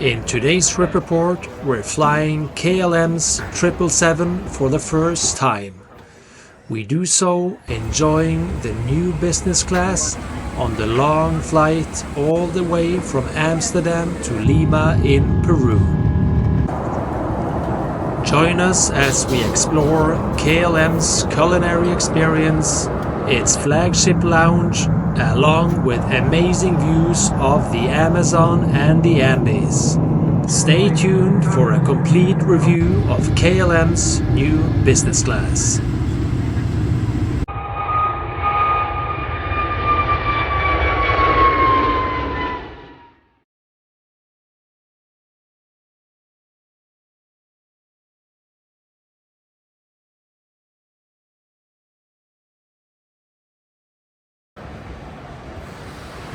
In today's trip report, we're flying KLM's 777 for the first time. We do so enjoying the new business class on the long flight all the way from Amsterdam to Lima in Peru. Join us as we explore KLM's culinary experience, its flagship lounge, along with amazing views of the Amazon and the Andes. Stay tuned for a complete review of KLM's new business class.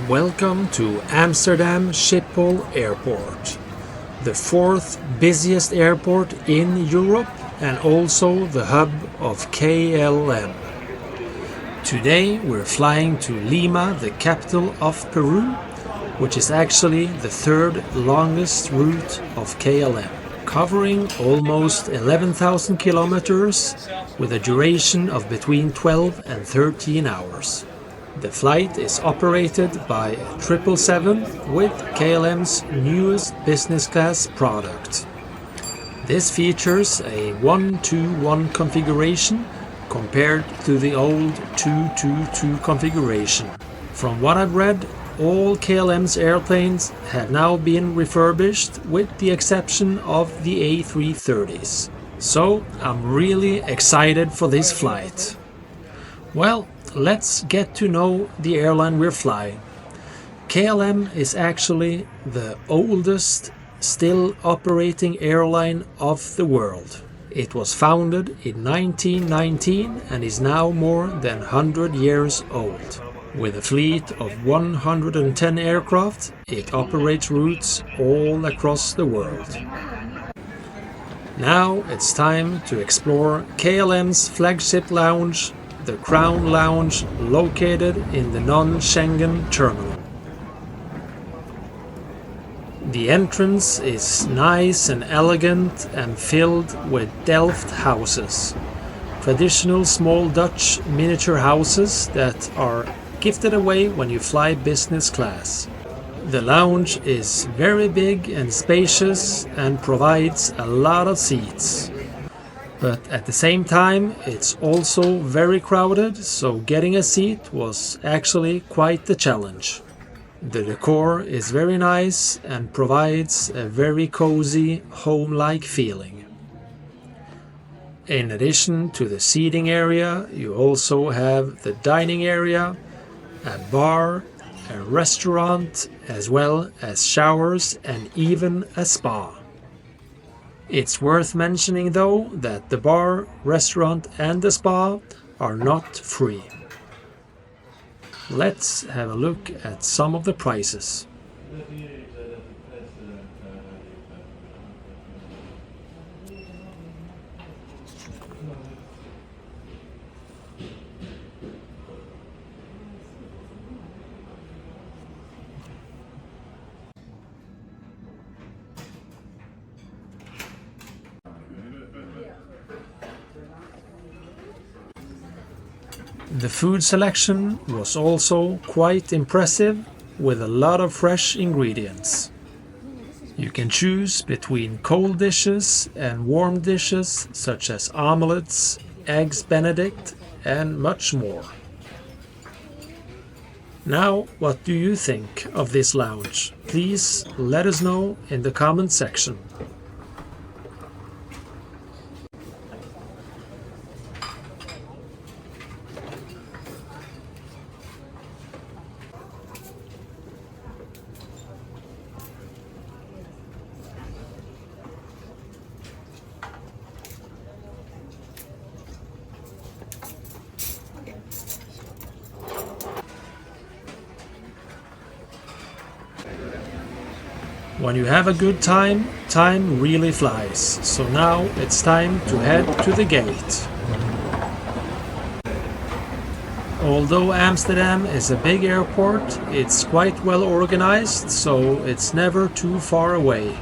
Welcome to Amsterdam Schiphol Airport, the fourth busiest airport in Europe and also the hub of KLM. Today we're flying to Lima, the capital of Peru, which is actually the third longest route of KLM, covering almost 11,000 kilometers with a duration of between 12 and 13 hours. The flight is operated by a 777 with KLM's newest business class product. This features a 1-2-1 configuration compared to the old 2-2-2 configuration. From what I've read, all KLM's airplanes have now been refurbished with the exception of the A330s. So I'm really excited for this flight. Well, let's get to know the airline we're flying. KLM is actually the oldest still operating airline of the world. It was founded in 1919 and is now more than 100 years old. With a fleet of 110 aircraft, it operates routes all across the world. Now it's time to explore KLM's flagship lounge, the Crown Lounge, located in the non-Schengen terminal. The entrance is nice and elegant and filled with Delft houses, traditional small Dutch miniature houses that are gifted away when you fly business class. The lounge is very big and spacious and provides a lot of seats. But at the same time, it's also very crowded, so getting a seat was actually quite the challenge. The decor is very nice and provides a very cozy, home-like feeling. In addition to the seating area, you also have the dining area, a bar, a restaurant, as well as showers and even a spa. It's worth mentioning though that the bar, restaurant and the spa are not free. Let's have a look at some of the prices. The food selection was also quite impressive, with a lot of fresh ingredients. You can choose between cold dishes and warm dishes such as omelets, eggs Benedict and much more. Now, what do you think of this lounge? Please let us know in the comment section. When you have a good time, time really flies. So now it's time to head to the gate. Although Amsterdam is a big airport, it's quite well organized, so it's never too far away.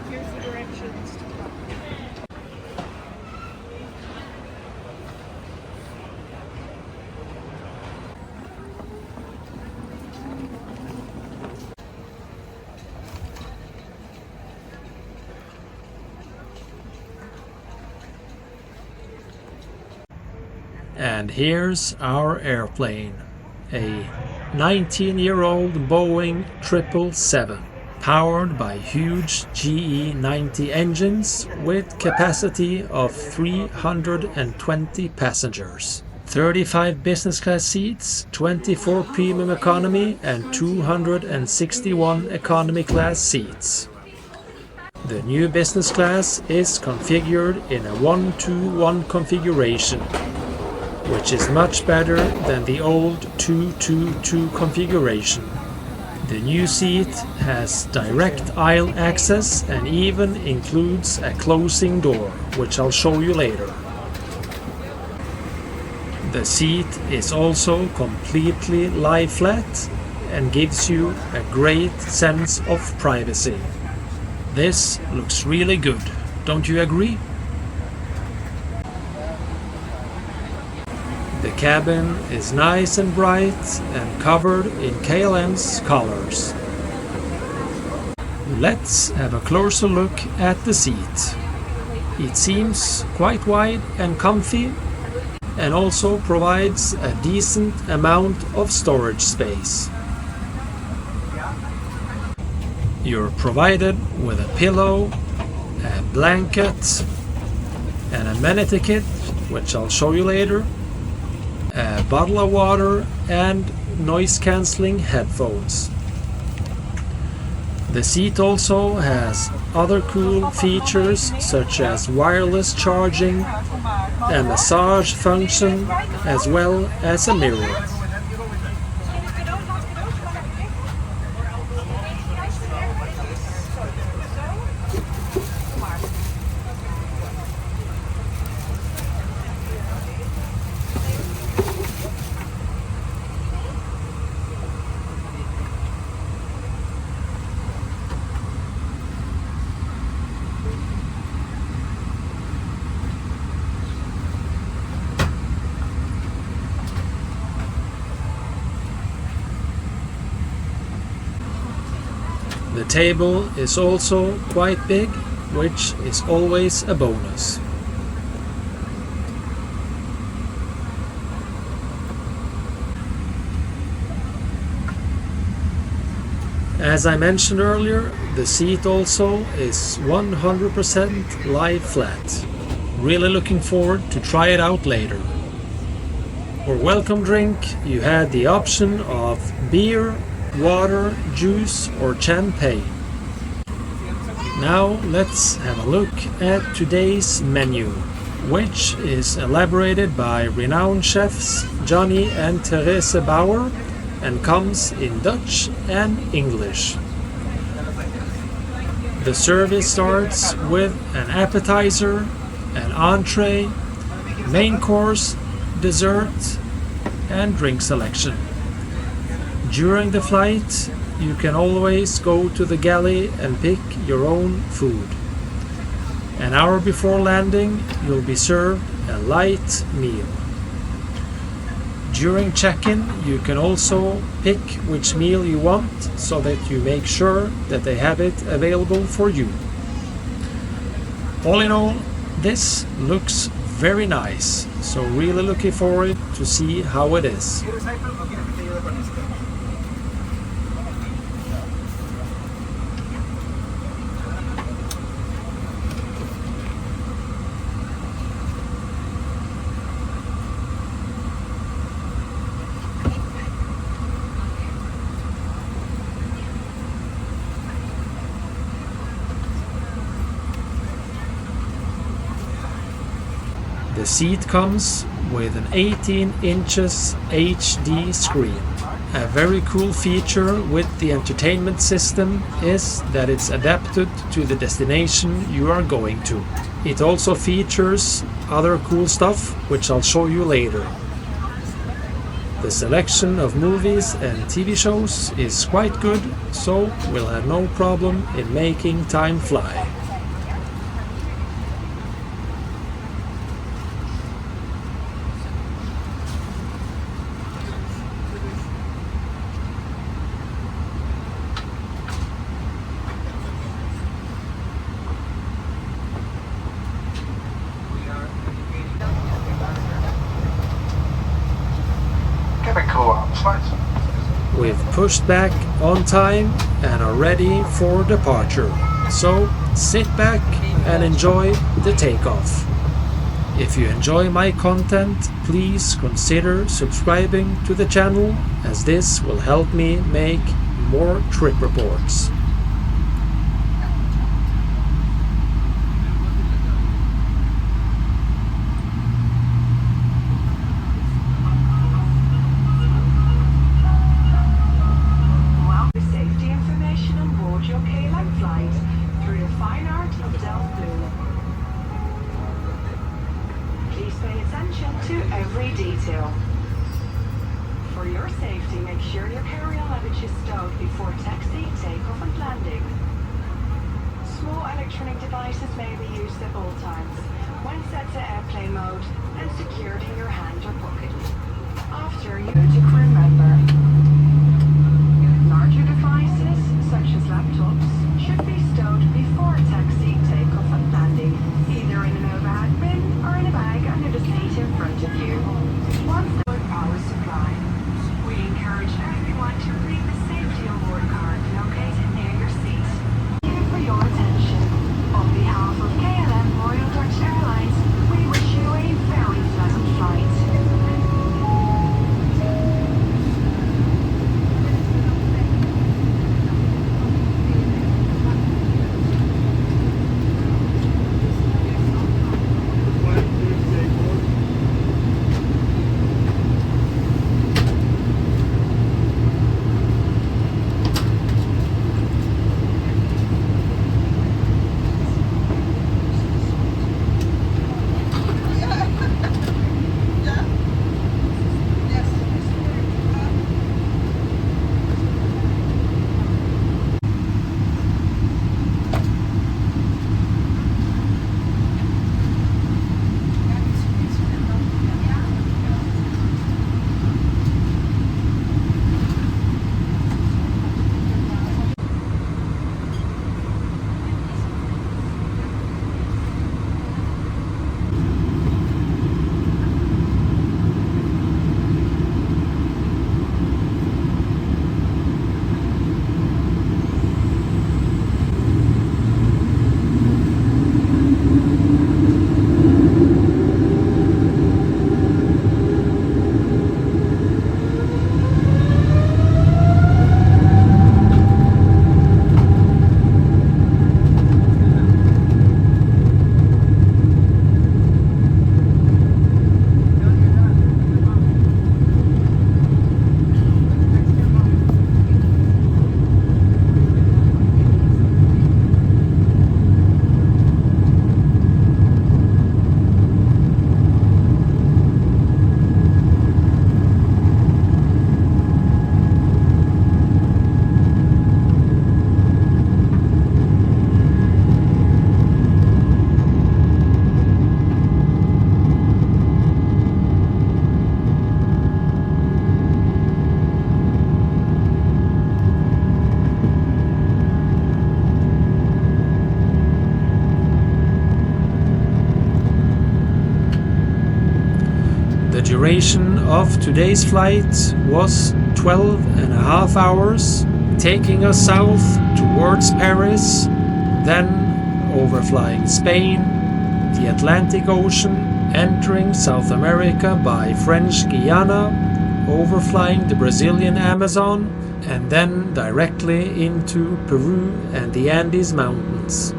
Here's the directions. And here's our airplane, a 19-year-old Boeing 777, powered by huge GE90 engines with capacity of 320 passengers. 35 business class seats, 24 premium economy and 261 economy class seats. The new business class is configured in a 1-2-1 configuration, which is much better than the old 2-2-2 configuration. The new seat has direct aisle access and even includes a closing door, which I'll show you later. The seat is also completely lie flat and gives you a great sense of privacy. This looks really good, don't you agree? The cabin is nice and bright and covered in KLM's colors. Let's have a closer look at the seat. It seems quite wide and comfy and also provides a decent amount of storage space. You're provided with a pillow, a blanket, an amenity kit, which I'll show you later, a bottle of water and noise-cancelling headphones. The seat also has other cool features such as wireless charging, a massage function, as well as a mirror. The table is also quite big, which is always a bonus. As I mentioned earlier, the seat also is 100% lie flat. Really looking forward to try it out later. For welcome drink, you had the option of beer, water, juice or champagne. Now let's have a look at today's menu, which is elaborated by renowned chefs Johnny and Therese Bauer and comes in Dutch and English. The service starts with an appetizer, an entree, main course, dessert and drink selection. During the flight, you can always go to the galley and pick your own food. An hour before landing, you'll be served a light meal. During check-in, you can also pick which meal you want so that you make sure that they have it available for you. All in all, this looks very nice, so really looking forward to see how it is. The seat comes with an 18 inches HD screen. A very cool feature with the entertainment system is that it's adapted to the destination you are going to. It also features other cool stuff, which I'll show you later. The selection of movies and TV shows is quite good, so we'll have no problem in making time fly. We've pushed back on time and are ready for departure, so sit back and enjoy the takeoff. If you enjoy my content, please consider subscribing to the channel, as this will help me make more trip reports. Safety information on board your KLM flight through the fine art of Delft Blue. Please pay attention to every detail. For your safety, make sure your carry-on luggage is stowed before taxi, takeoff and landing. Small electronic devices may be used at all times when set to airplane mode and secured in your hand or pocket. After you to crew member. Larger devices, such as laptops, should be stowed before taxi, takeoff and landing, either in an overhead bin or in a bag under the seat in front of you. Once the power supply, we encourage everyone to read the safety onboard card located near your seat. Thank you for your attention. On behalf of KLM Royal Dutch Airlines, we wish you a very pleasant flight. The duration of today's flight was 12.5 hours, taking us south towards Paris, then overflying Spain, the Atlantic Ocean, entering South America by French Guiana, overflying the Brazilian Amazon, and then directly into Peru and the Andes Mountains.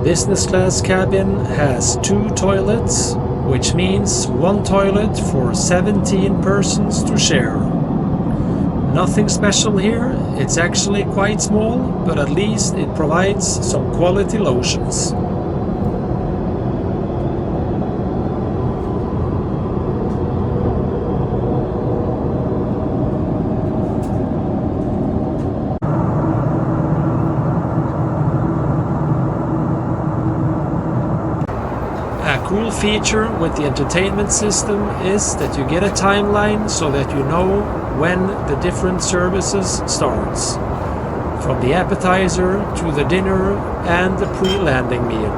business class cabin has 2 toilets, which means 1 toilet for 17 persons to share. Nothing special here, it's actually quite small, but at least it provides some quality lotions. A cool feature with the entertainment system is that you get a timeline so that you know when the different services starts, from the appetizer to the dinner and the pre-landing meal.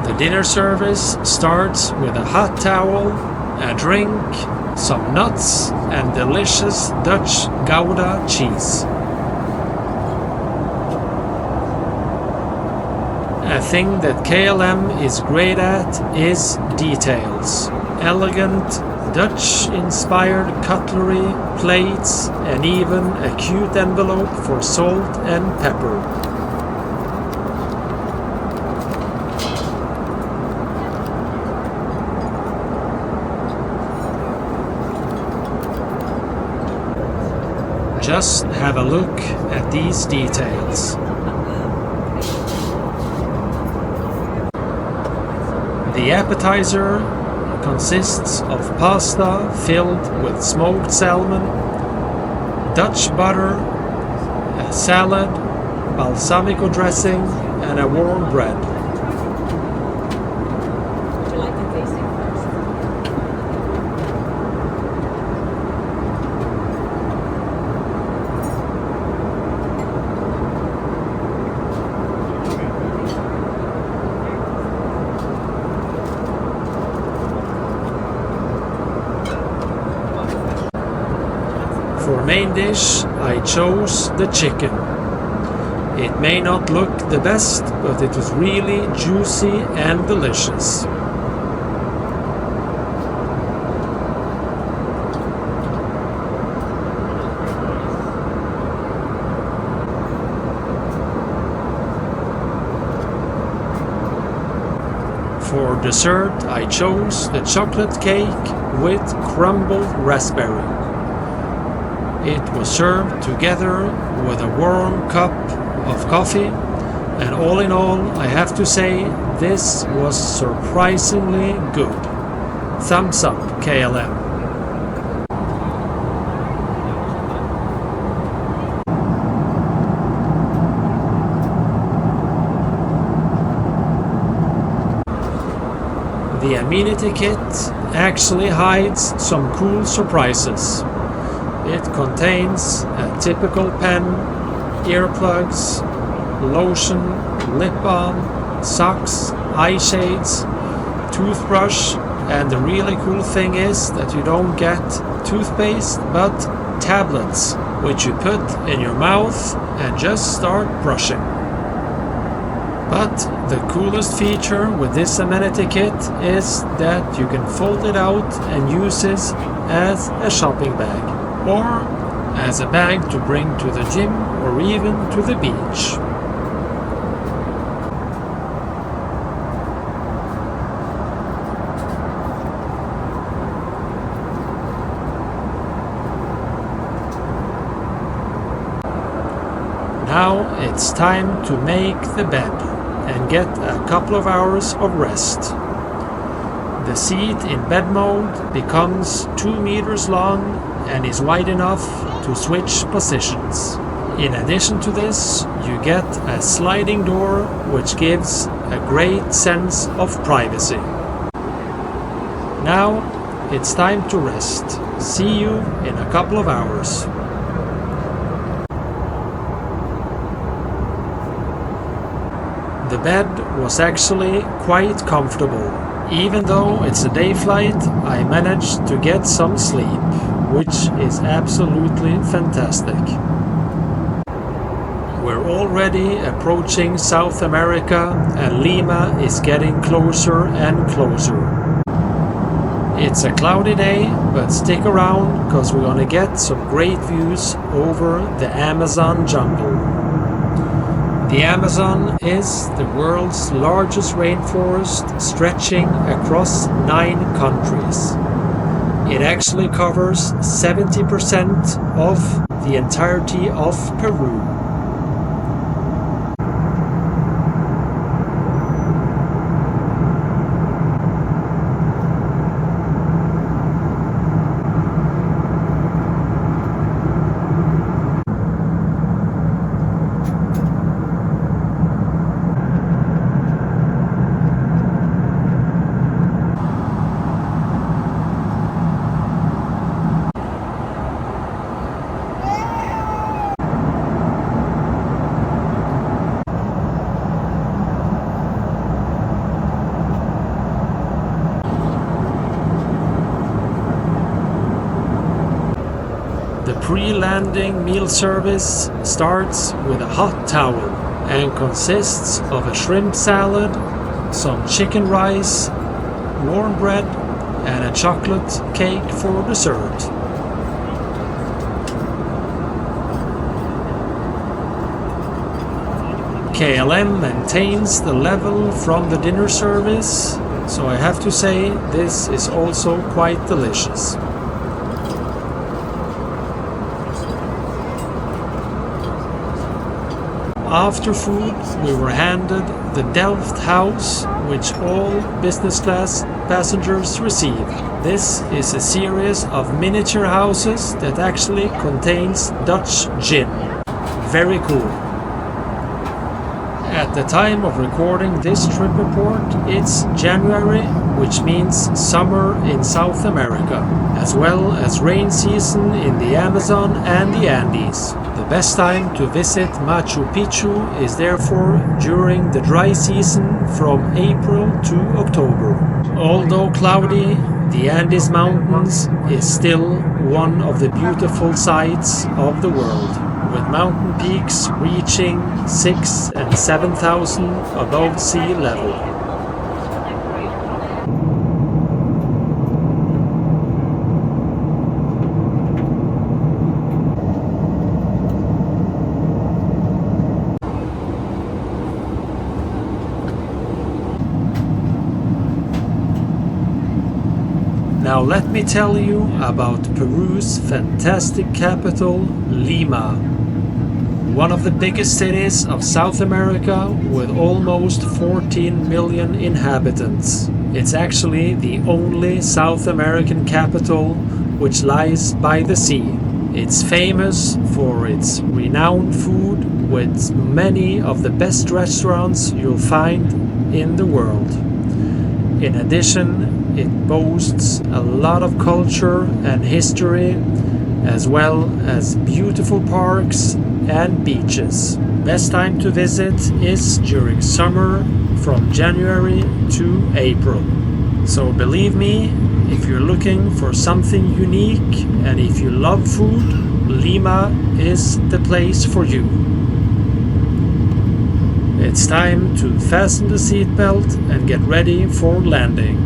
The dinner service starts with a hot towel, a drink, some nuts and delicious Dutch Gouda cheese. A thing that KLM is great at is details. Elegant, Dutch-inspired cutlery, plates, and even a cute envelope for salt and pepper. Just have a look at these details. The appetizer consists of pasta filled with smoked salmon, Dutch butter, a salad, balsamico dressing, and a warm bread. Would you like the tasting first? For main dish, I chose the chicken. It may not look the best, but it was really juicy and delicious. For dessert, I chose the chocolate cake with crumbled raspberry. It was served together with a warm cup of coffee, and all in all, I have to say, this was surprisingly good. Thumbs up, KLM. The amenity kit actually hides some cool surprises. It contains a typical pen, earplugs, lotion, lip balm, socks, eye shades, toothbrush, and the really cool thing is that you don't get toothpaste but tablets, which you put in your mouth and just start brushing. But the coolest feature with this amenity kit is that you can fold it out and use it as a shopping bag, or as a bag to bring to the gym or even to the beach. Now it's time to make the bed and get a couple of hours of rest. The seat in bed mode becomes 2 meters long and is wide enough to switch positions. In addition to this, you get a sliding door which gives a great sense of privacy. Now it's time to rest. See you in a couple of hours. The bed was actually quite comfortable. Even though it's a day flight, I managed to get some sleep, which is absolutely fantastic. We're already approaching South America and Lima is getting closer and closer. It's a cloudy day, but stick around because we're gonna get some great views over the Amazon jungle. The Amazon is the world's largest rainforest, stretching across 9 countries. It actually covers 70% of the entirety of Peru. The pre-landing meal service starts with a hot towel and consists of a shrimp salad, some chicken rice, warm bread, and a chocolate cake for dessert. KLM maintains the level from the dinner service, so I have to say this is also quite delicious. After food, we were handed the Delft House, which all business class passengers receive. This is a series of miniature houses that actually contains Dutch gin. Very cool. At the time of recording this trip report, it's January, which means summer in South America, as well as rain season in the Amazon and the Andes. The best time to visit Machu Picchu is therefore during the dry season from April to October. Although cloudy, the Andes Mountains is still one of the beautiful sights of the world, with mountain peaks reaching 6,000 and 7,000 above sea level. Now let me tell you about Peru's fantastic capital, Lima. One of the biggest cities of South America with almost 14 million inhabitants. It's actually the only South American capital which lies by the sea. It's famous for its renowned food with many of the best restaurants you'll find in the world. In addition, it boasts a lot of culture and history, as well as beautiful parks and beaches. Best time to visit is during summer from January to April. So believe me, if you're looking for something unique and if you love food, Lima is the place for you. It's time to fasten the seatbelt and get ready for landing.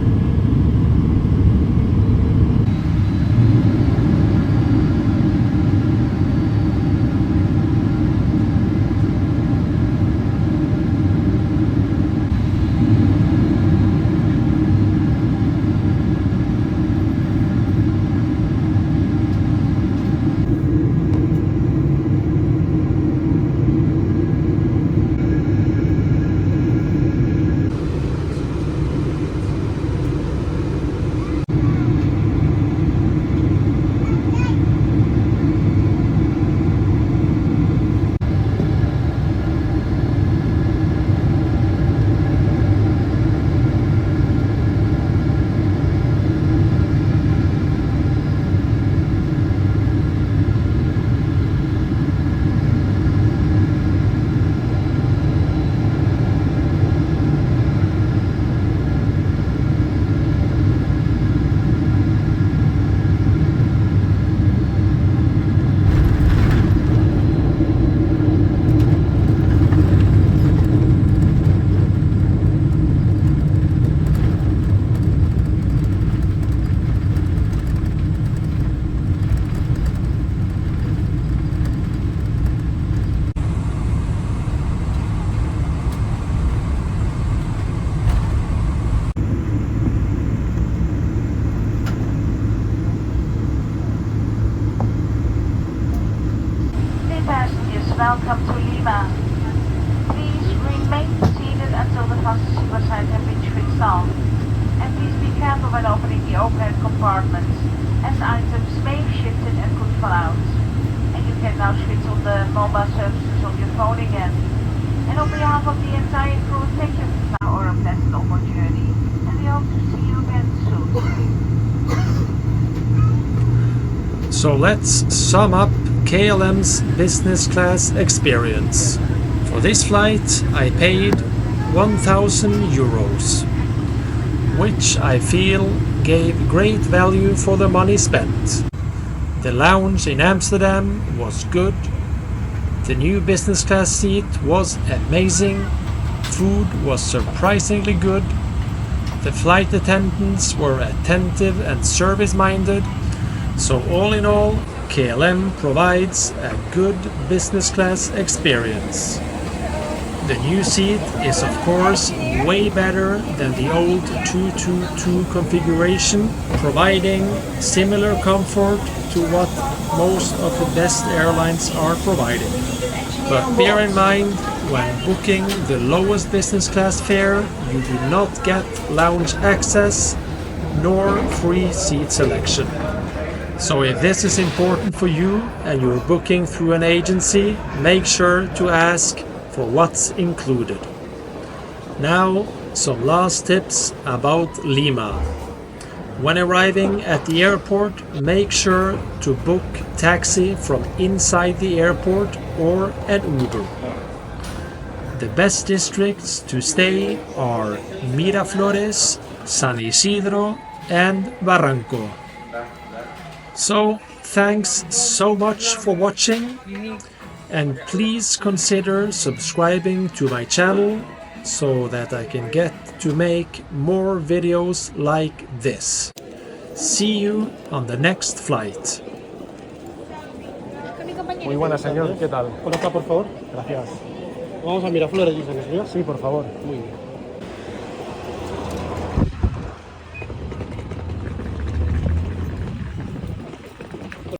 passengers, welcome to Lima. Please remain seated until the fasten signs have been switched on. And please be careful when opening the overhead compartments, as items may have shifted and could fall out. And you can now switch on the mobile services on your phone again. And on behalf of the entire crew, thank you for a pleasant onboard journey. And we hope to see you again soon. So let's sum up KLM's business class experience. For this flight I paid 1,000 euros, which I feel gave great value for the money spent. The lounge in Amsterdam was good. The new business class seat was amazing. Food was surprisingly good. The flight attendants were attentive and service-minded. So all in all, KLM provides a good business class experience. The new seat is of course way better than the old 222 configuration, providing similar comfort to what most of the best airlines are providing. But bear in mind, when booking the lowest business class fare, you do not get lounge access nor free seat selection. So if this is important for you and you're booking through an agency, make sure to ask for what's included. Now, some last tips about Lima. When arriving at the airport, make sure to book taxi from inside the airport or an Uber. The best districts to stay are Miraflores, San Isidro and Barranco. So, thanks so much for watching, and please consider subscribing to my channel so that I can get to make more videos like this. See you on the next flight. Muy buenas, señor. ¿Qué tal? Conozca, por favor. Gracias. Vamos a Miraflores, dicen, ¿sí? Sí, por favor. Muy bien.